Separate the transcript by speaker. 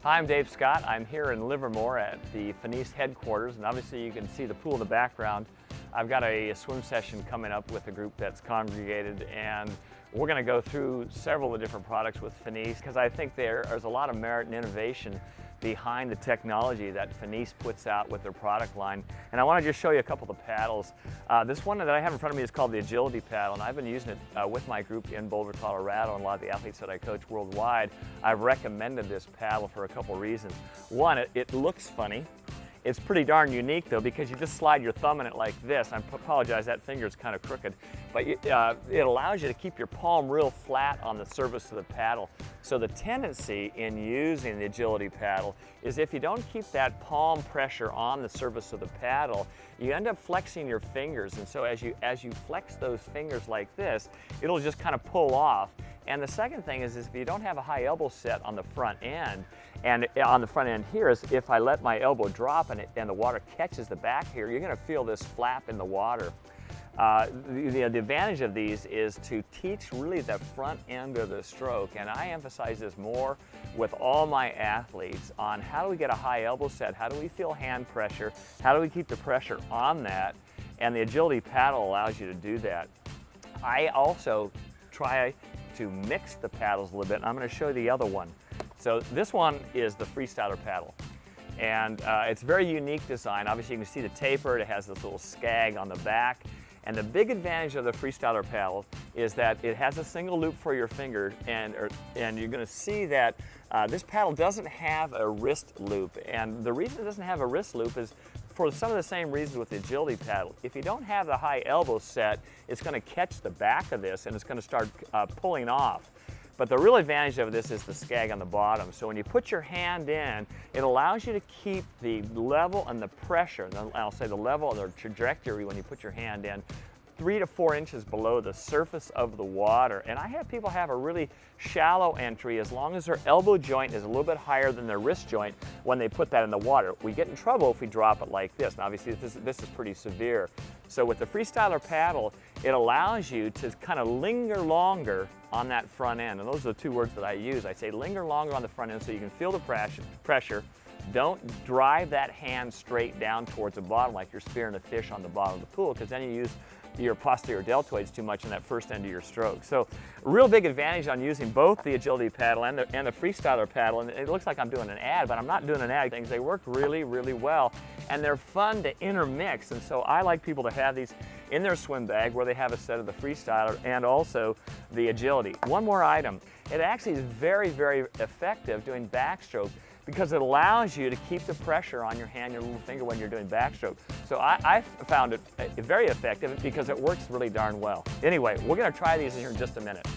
Speaker 1: Hi, I'm Dave Scott. I'm here in Livermore at the FINIS headquarters, and obviously you can see the pool in the background. I've got a swim session coming up with a group that's congregated, and we're going to go through several of the different products with FINIS because I think there's a lot of merit and innovation behind the technology that FINIS puts out with their product line. And I want to just show you a couple of the paddles. This one that I have in front of me is called the Agility Paddle, and I've been using it with my group in Boulder, Colorado, and a lot of the athletes that I coach worldwide. I've recommended this paddle for a couple reasons. One, it looks funny. It's pretty darn unique though, because you just slide your thumb in it like this. I apologize, that finger is kind of crooked, but it allows you to keep your palm real flat on the surface of the paddle. So the tendency in using the Agility Paddle is if you don't keep that palm pressure on the surface of the paddle, you end up flexing your fingers. And so as you flex those fingers like this, it'll just kind of pull off. And the second thing is if you don't have a high elbow set on the front end, and on the front end here is if I let my elbow drop and the water catches the back here, you're going to feel this flap in the water. The advantage of these is to teach really the front end of the stroke, and I emphasize this more with all my athletes on how do we get a high elbow set, how do we feel hand pressure, how do we keep the pressure on that, and the Agility Paddle allows you to do that. I also try to mix the paddles a little bit, and I'm going to show you the other one. So this one is the Freestyler Paddle, and it's very unique design. Obviously you can see the taper, it has this little skag on the back, and the big advantage of the Freestyler Paddle is that it has a single loop for your finger, and you're going to see that this paddle doesn't have a wrist loop, and the reason it doesn't have a wrist loop is for some of the same reasons with the Agility Paddle. If you don't have the high elbow set, it's going to catch the back of this and it's going to start pulling off. But the real advantage of this is the skag on the bottom. So when you put your hand in, it allows you to keep the level and the pressure, and I'll say the level and the trajectory when you put your hand in, 3 to 4 inches below the surface of the water. And I have people have a really shallow entry as long as their elbow joint is a little bit higher than their wrist joint when they put that in the water. We get in trouble if we drop it like this. And obviously this is pretty severe. So with the Freestyler Paddle, it allows you to kind of linger longer on that front end. And those are the two words that I use. I say linger longer on the front end so you can feel the pressure. Don't drive that hand straight down towards the bottom like you're spearing a fish on the bottom of the pool, because then you use your posterior deltoids too much in that first end of your stroke. So a real big advantage on using both the Agility Paddle and the Freestyler Paddle. And it looks like I'm doing an ad, but I'm not doing an ad. They work really, really well, and they're fun to intermix. And so I like people to have these in their swim bag where they have a set of the Freestyler and also the Agility. One more item. It actually is very, very effective doing backstroke because it allows you to keep the pressure on your hand, your little finger when you're doing backstroke. So I found it very effective because it works really darn well. Anyway, we're going to try these here in just a minute.